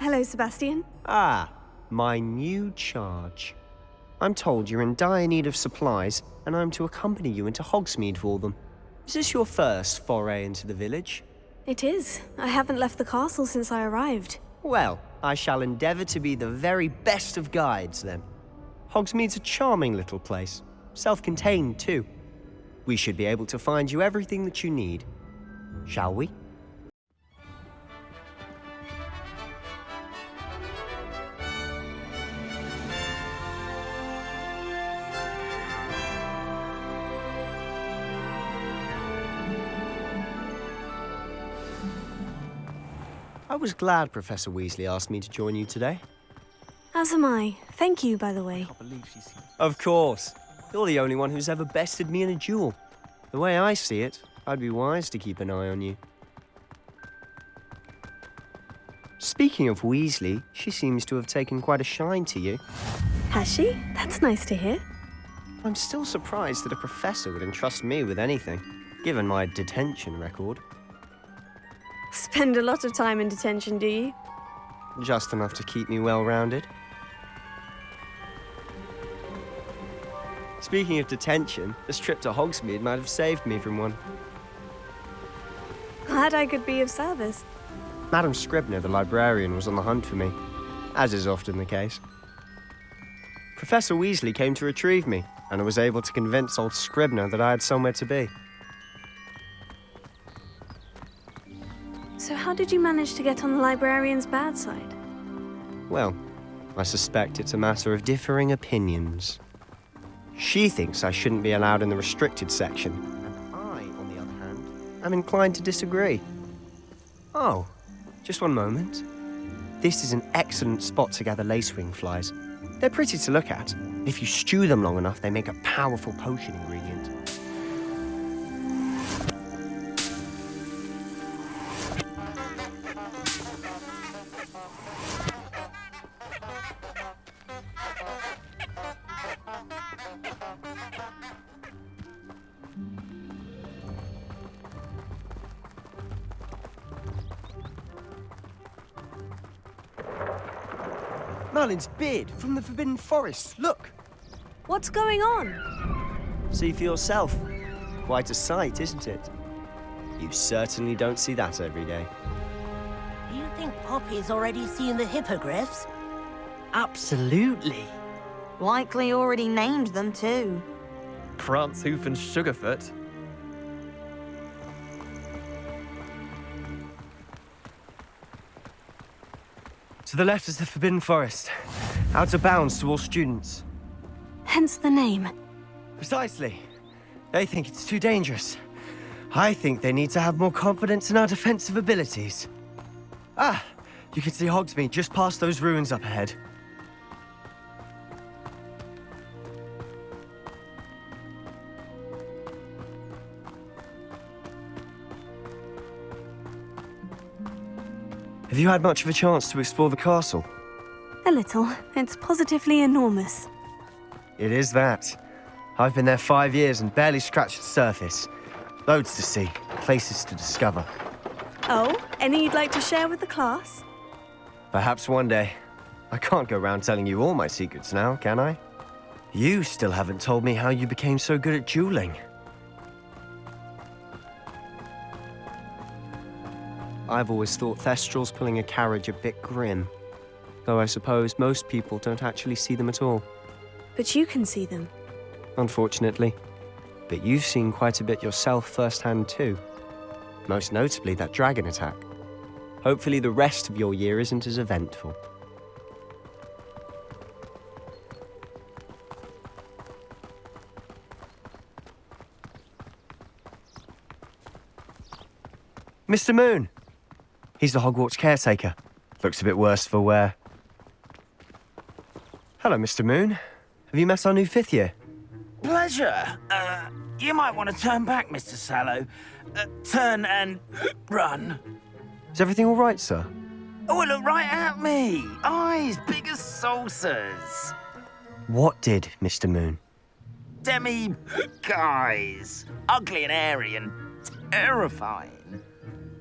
Hello, Sebastian. Ah, my new charge. I'm told you're in dire need of supplies, and I'm to accompany you into Hogsmeade for them. Is this your first foray into the village? It is. I haven't left the castle since I arrived. Well, I shall endeavour to be the very best of guides, then. Hogsmeade's a charming little place, self-contained too. We should be able to find you everything that you need. Shall we? I was glad Professor Weasley asked me to join you today. As am I. Thank you, by the way. Of course. You're the only one who's ever bested me in a duel. The way I see it, I'd be wise to keep an eye on you. Speaking of Weasley, she seems to have taken quite a shine to you. Has she? That's nice to hear. I'm still surprised that a professor would entrust me with anything, given my detention record. Spend a lot of time in detention, do you? Just enough to keep me well-rounded. Speaking of detention, this trip to Hogsmeade might have saved me from one. Glad I could be of service. Madam Scribner, the librarian, was on the hunt for me, as is often the case. Professor Weasley came to retrieve me, and I was able to convince old Scribner that I had somewhere to be. So how did you manage to get on the librarian's bad side? Well, I suspect it's a matter of differing opinions. She thinks I shouldn't be allowed in the restricted section, and I, on the other hand, am inclined to disagree. Oh, just one moment. This is an excellent spot to gather lacewing flies. They're pretty to look at. If you stew them long enough, they make a powerful potion ingredient. Merlin's beard from the Forbidden Forest, look! What's going on? See for yourself. Quite a sight, isn't it? You certainly don't see that every day. Do you think Poppy's already seen the hippogriffs? Absolutely. Likely already named them too. Prance, Hoof and Sugarfoot. To the left is the Forbidden Forest. Out of bounds to all students. Hence the name. Precisely. They think it's too dangerous. I think they need to have more confidence in our defensive abilities. Ah, you can see Hogsmeade just past those ruins up ahead. Have you had much of a chance to explore the castle? A little. It's positively enormous. It is that. I've been there 5 years and barely scratched the surface. Loads to see, places to discover. Oh, any you'd like to share with the class? Perhaps one day. I can't go around telling you all my secrets now, can I? You still haven't told me how you became so good at dueling. I've always thought Thestrals pulling a carriage a bit grim. Though I suppose most people don't actually see them at all. But you can see them. Unfortunately. But you've seen quite a bit yourself firsthand too. Most notably that dragon attack. Hopefully the rest of your year isn't as eventful. Mr. Moon! He's the Hogwarts caretaker. Looks a bit worse for wear. Hello, Mr. Moon. Have you met our new 5th year? Pleasure. You might want to turn back, Mr. Sallow. Turn and run. Is everything all right, sir? Oh, look right at me. Eyes big as saucers. What did, Mr. Moon? Guys. Ugly and airy and terrifying.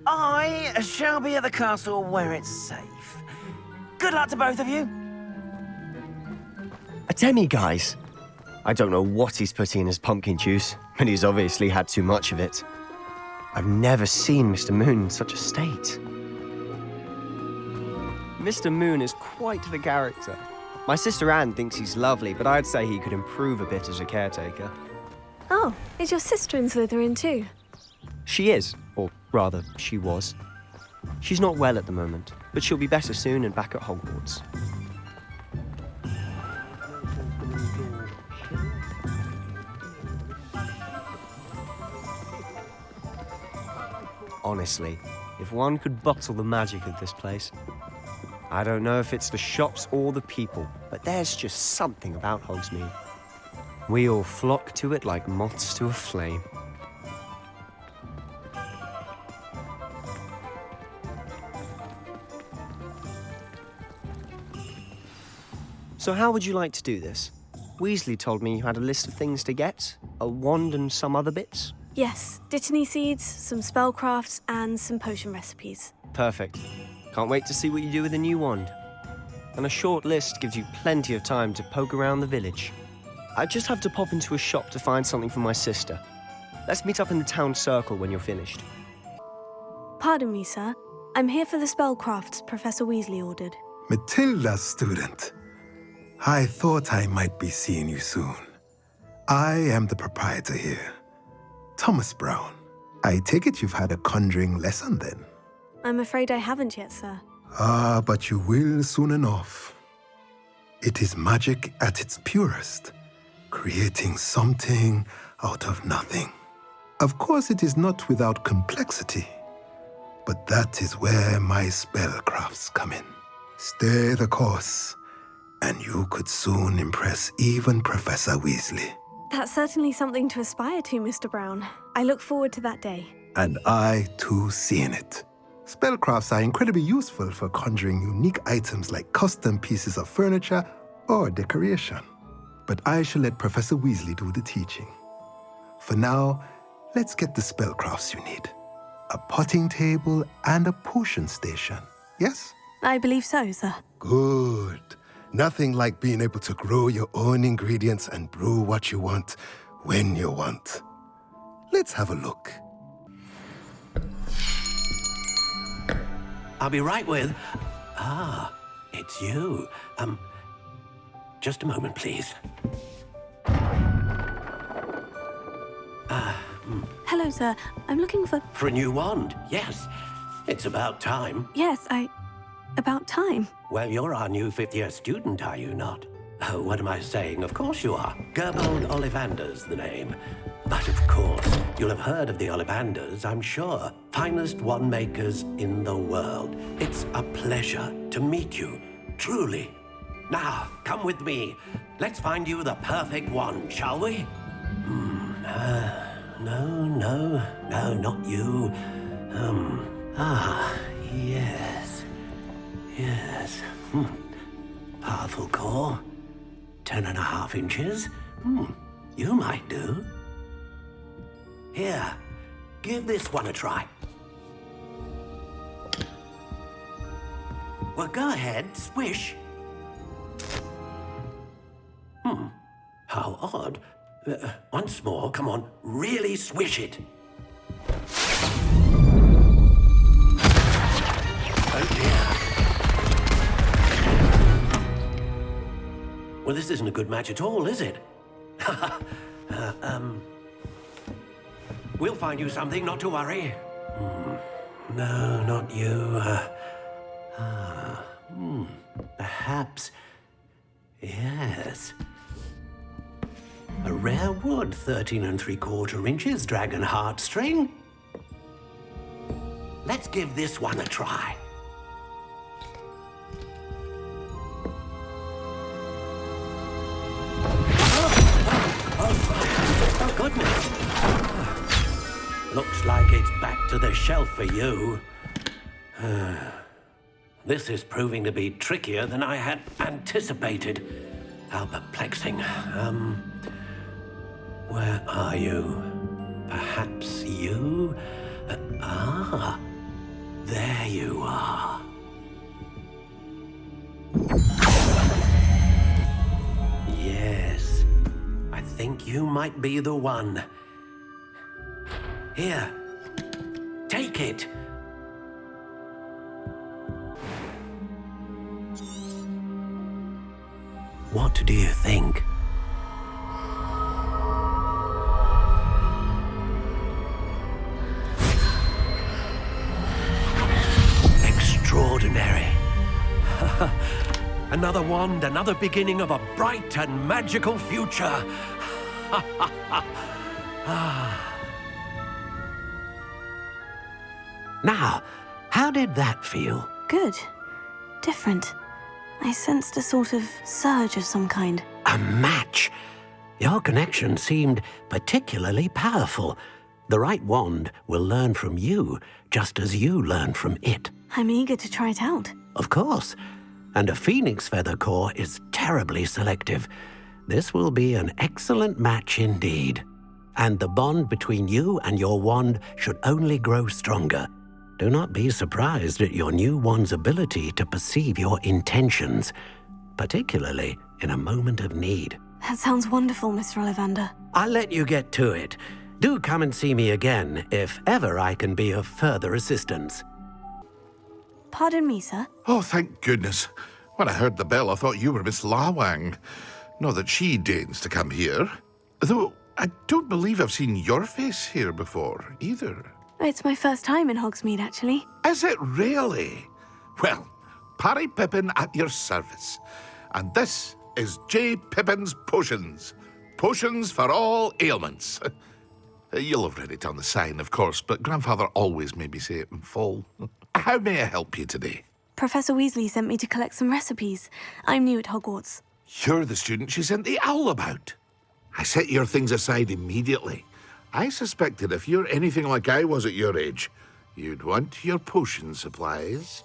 I shall be at the castle where it's safe. Good luck to both of you. A demi-guise? I don't know what he's putting in his pumpkin juice, but he's obviously had too much of it. I've never seen Mr. Moon in such a state. Mr. Moon is quite the character. My sister Anne thinks he's lovely, but I'd say he could improve a bit as a caretaker. Oh, is your sister in Slytherin too? She is, or rather, she was. She's not well at the moment, but she'll be better soon and back at Hogwarts. Honestly, if one could bottle the magic of this place. I don't know if it's the shops or the people, but there's just something about Hogsmeade. We all flock to it like moths to a flame. So how would you like to do this? Weasley told me you had a list of things to get, a wand and some other bits. Yes, dittany seeds, some spellcrafts, and some potion recipes. Perfect. Can't wait to see what you do with the new wand. And a short list gives you plenty of time to poke around the village. I just have to pop into a shop to find something for my sister. Let's meet up in the town circle when you're finished. Pardon me, sir. I'm here for the spellcrafts Professor Weasley ordered. Matilda's student. I thought I might be seeing you soon. I am the proprietor here, Thomas Brown. I take it you've had a conjuring lesson then? I'm afraid I haven't yet, sir. Ah, but you will soon enough. It is magic at its purest, creating something out of nothing. Of course, it is not without complexity, but that is where my spellcrafts come in. Stay the course, and you could soon impress even Professor Weasley. That's certainly something to aspire to, Mr. Brown. I look forward to that day. And I, too, seeing it. Spellcrafts are incredibly useful for conjuring unique items like custom pieces of furniture or decoration. But I shall let Professor Weasley do the teaching. For now, let's get the spellcrafts you need. A potting table and a potion station, yes? I believe so, sir. Good. Nothing like being able to grow your own ingredients and brew what you want when you want. Let's have a look. I'll be right with... Ah, it's you. Just a moment, please. Hello, sir. I'm looking for... For a new wand, yes. It's about time. Yes, About time. Well, you're our new fifth-year student, are you not? Oh, what am I saying? Of course you are. Gerbold Ollivander's the name. But of course, you'll have heard of the Ollivanders, I'm sure. Finest wand makers in the world. It's a pleasure to meet you, truly. Now, come with me. Let's find you the perfect wand, shall we? No, not you. Yes. Yes. Powerful core. 10.5 inches. You might do. Here, give this one a try. Well, go ahead, swish. How odd. Once more, come on, really swish it. Oh dear. Well, this isn't a good match at all, is it? We'll find you something, not to worry. No, not you. Perhaps. Yes. A rare wood, 13 3/4 inches, dragon heartstring. Let's give this one a try. Oh, goodness. Looks like it's back to the shelf for you. This is proving to be trickier than I had anticipated. How perplexing. Where are you? Perhaps you? There you are. you might be the one. Here, take it. What do you think? Extraordinary. Another wand, another beginning of a bright and magical future. Now, how did that feel? Good. Different. I sensed a sort of surge of some kind. A match? Your connection seemed particularly powerful. The right wand will learn from you, just as you learn from it. I'm eager to try it out. Of course. And a phoenix feather core is terribly selective. This will be an excellent match indeed. And the bond between you and your wand should only grow stronger. Do not be surprised at your new wand's ability to perceive your intentions, particularly in a moment of need. That sounds wonderful, Mr. Ollivander. I'll let you get to it. Do come and see me again if ever I can be of further assistance. Pardon me, sir. Oh, thank goodness. When I heard the bell, I thought you were Miss Lawang. Not that she deigns to come here. Though I don't believe I've seen your face here before, either. It's my first time in Hogsmeade, actually. Is it really? Well, Parry Pippin at your service. And this is J. Pippin's Potions. Potions for all ailments. You'll have read it on the sign, of course, but Grandfather always made me say it in full. How may I help you today? Professor Weasley sent me to collect some recipes. I'm new at Hogwarts. You're the student she sent the owl about. I set your things aside immediately. I suspected if you're anything like I was at your age, you'd want your potion supplies.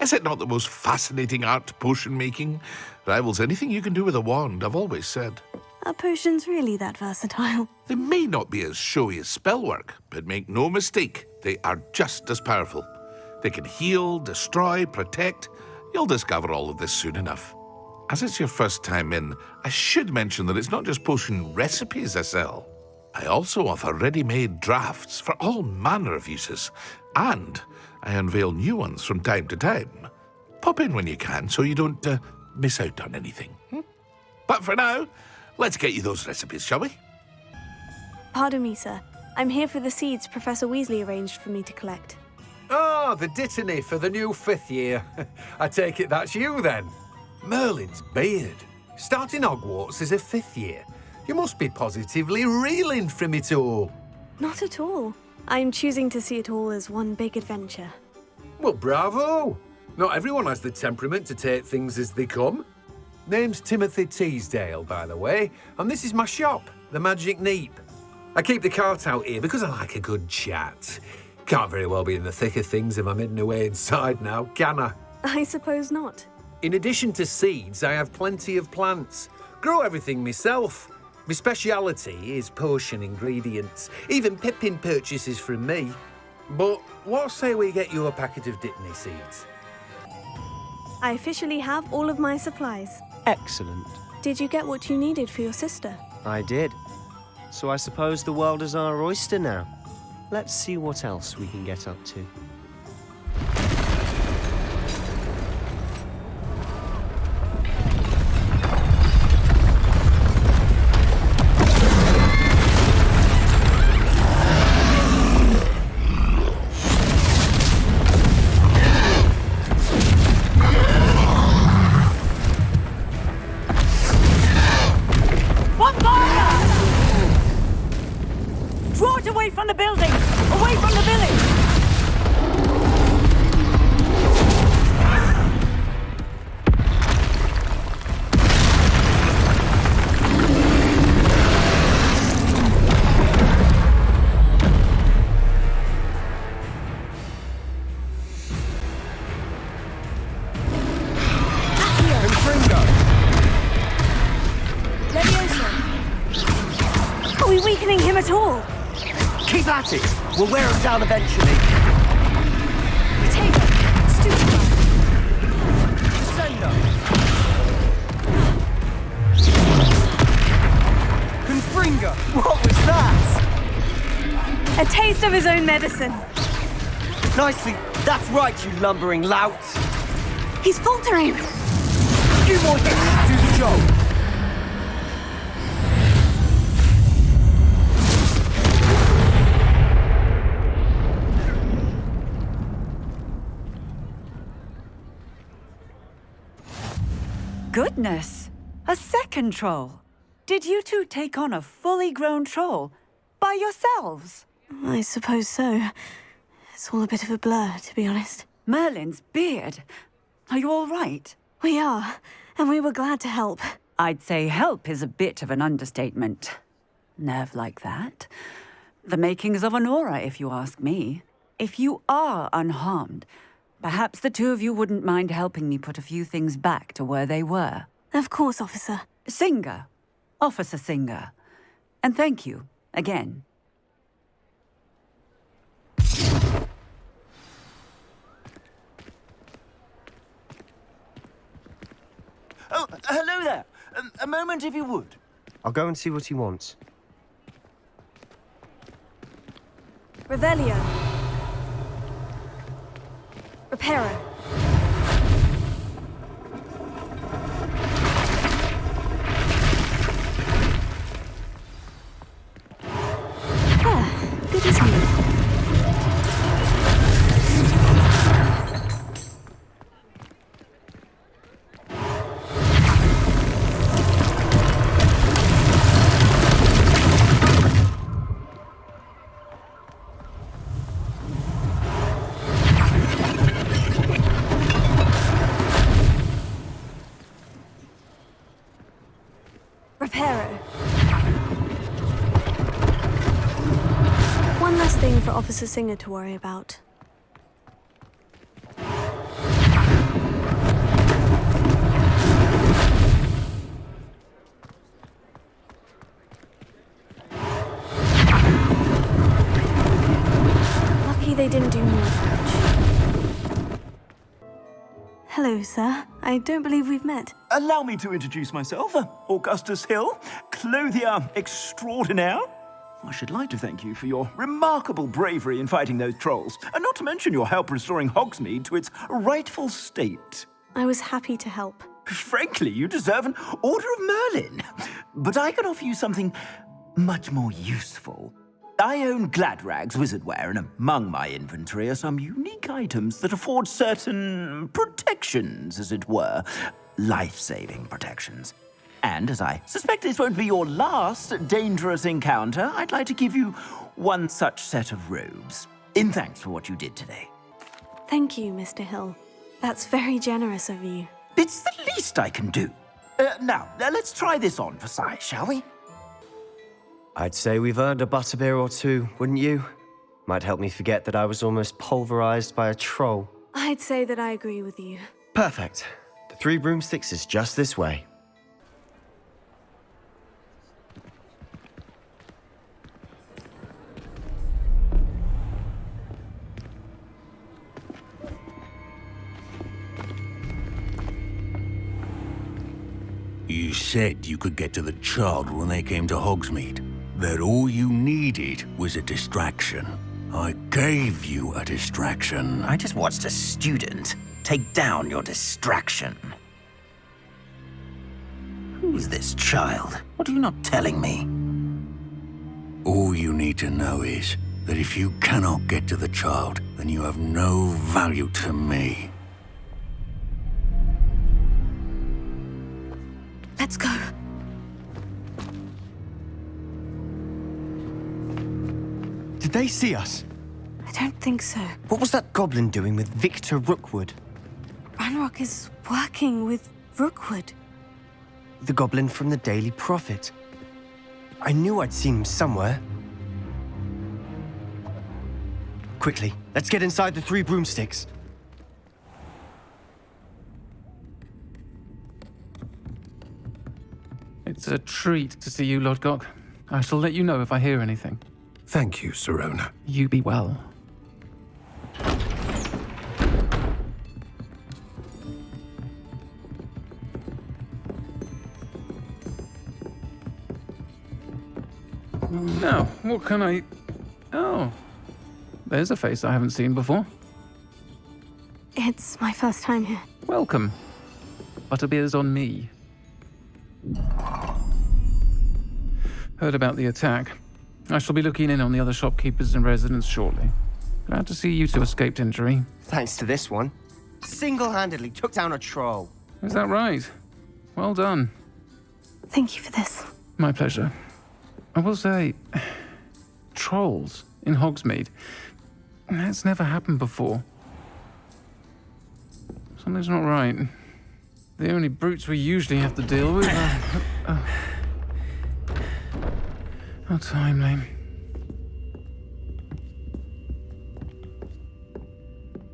Is it not the most fascinating art, potion making? Rivals anything you can do with a wand, I've always said. Are potions really that versatile? They may not be as showy as spellwork, but make no mistake, they are just as powerful. They can heal, destroy, protect. You'll discover all of this soon enough. As it's your first time in, I should mention that it's not just potion recipes I sell. I also offer ready-made drafts for all manner of uses, and I unveil new ones from time to time. Pop in when you can so you don't miss out on anything. But for now, let's get you those recipes, shall we? Pardon me, sir. I'm here for the seeds Professor Weasley arranged for me to collect. Oh, the dittany for the new 5th year. I take it that's you, then. Merlin's beard. Starting Hogwarts as a 5th year. You must be positively reeling from it all. Not at all. I'm choosing to see it all as one big adventure. Well, bravo. Not everyone has the temperament to take things as they come. Name's Timothy Teasdale, by the way, and this is my shop, the Magic Neep. I keep the cart out here because I like a good chat. Can't very well be in the thick of things if I'm hidden away inside now, can I? I suppose not. In addition to seeds, I have plenty of plants. Grow everything myself. My speciality is potion ingredients. Even Pippin purchases from me. But what say we get you a packet of dittany seeds? I officially have all of my supplies. Excellent. Did you get what you needed for your sister? I did. So I suppose the world is our oyster now. Let's see what else we can get up to. Draw it away from the building! Away from the village! Are we weakening him at all? Keep at it! We'll wear him down eventually. Potato! Stupefy! Send him! Confringo! taste of his own medicine. Nicely. That's right, you lumbering lout. He's faltering. Few more hits to do the job. Goodness! A second troll. Did you two take on a fully grown troll by yourselves? I suppose so. It's all a bit of a blur, to be honest. Merlin's beard. Are you all right? We are, and we were glad to help. I'd say help is a bit of an understatement. Nerve like that. The makings of an aura, if you ask me. If you are unharmed, perhaps the two of you wouldn't mind helping me put a few things back to where they were. Of course, officer. Singer. Officer Singer. And thank you, again. Oh, hello there. A moment, if you would. I'll go and see what he wants. Revelio. Reparo. Good as new. Reparo. One less thing for Officer Singer to worry about. Lucky they didn't do more damage. Hello, sir. I don't believe we've met. Allow me to introduce myself, Augustus Hill, clothier extraordinaire. I should like to thank you for your remarkable bravery in fighting those trolls, and not to mention your help restoring Hogsmeade to its rightful state. I was happy to help. Frankly, you deserve an Order of Merlin. But I can offer you something much more useful. I own Gladrag's wizardware, and among my inventory are some unique items that afford certain protections, as it were. Life-saving protections. And as I suspect this won't be your last dangerous encounter, I'd like to give you one such set of robes, in thanks for what you did today. Thank you, Mr. Hill. That's very generous of you. It's the least I can do. Now, let's try this on for size, shall we? I'd say we've earned a butterbeer or two, wouldn't you? Might help me forget that I was almost pulverized by a troll. I'd say that I agree with you. Perfect. The 3 broomsticks is just this way. You said you could get to the child when they came to Hogsmeade. That all you needed was a distraction. I gave you a distraction. I just watched a student take down your distraction. Who is this child? What are you not telling me? All you need to know is that if you cannot get to the child, then you have no value to me. Let's go. Did they see us? I don't think so. What was that goblin doing with Victor Rookwood? Ranrock is working with Rookwood. The goblin from the Daily Prophet. I knew I'd seen him somewhere. Quickly, let's get inside the 3 broomsticks. It's a treat to see you, Lodgok. I shall let you know if I hear anything. Thank you, Sirona. You be well. Now, what can I... Oh, there's a face I haven't seen before. It's my first time here. Welcome. Butterbeer's on me. Heard about the attack. I shall be looking in on the other shopkeepers and residents shortly. Glad to see you two escaped injury. Thanks to this one. Single-handedly took down a troll. Is that right? Well done. Thank you for this. My pleasure. I will say, trolls in Hogsmeade. That's never happened before. Something's not right. The only brutes we usually have to deal with are... How timely.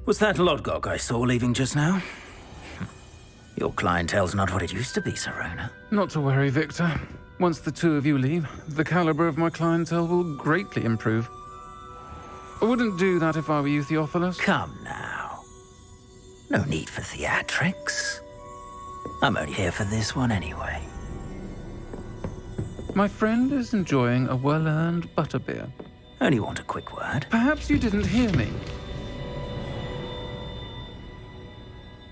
Was that Lodgok I saw leaving just now? Your clientele's not what it used to be, Serona. Not to worry, Victor. Once the two of you leave, the caliber of my clientele will greatly improve. I wouldn't do that if I were you, Theophilus. Come now. No need for theatrics. I'm only here for this one anyway. My friend is enjoying a well-earned butterbeer. Only want a quick word. Perhaps you didn't hear me.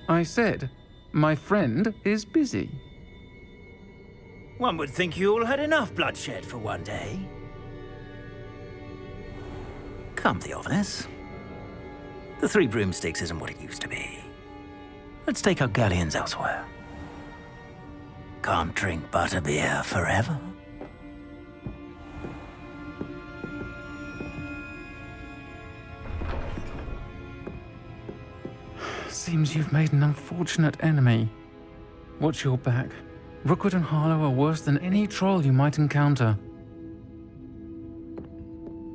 I said, my friend is busy. One would think you all had enough bloodshed for one day. Come, Theophilus. The Three Broomsticks isn't what it used to be. Let's take our galleons elsewhere. Can't drink butterbeer forever. Seems you've made an unfortunate enemy. Watch your back. Rookwood and Harlow are worse than any troll you might encounter.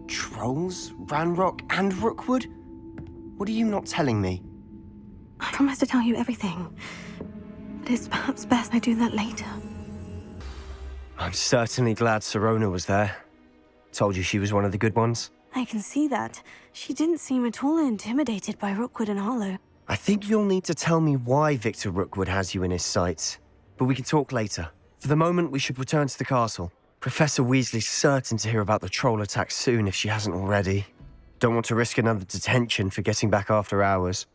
Trolls? Ranrock and Rookwood? What are you not telling me? I promised to tell you everything. But it's perhaps best I do that later. I'm certainly glad Serona was there. Told you she was one of the good ones. I can see that. She didn't seem at all intimidated by Rookwood and Harlow. I think you'll need to tell me why Victor Rookwood has you in his sights. But we can talk later. For the moment, we should return to the castle. Professor Weasley's certain to hear about the troll attack soon if she hasn't already. Don't want to risk another detention for getting back after hours.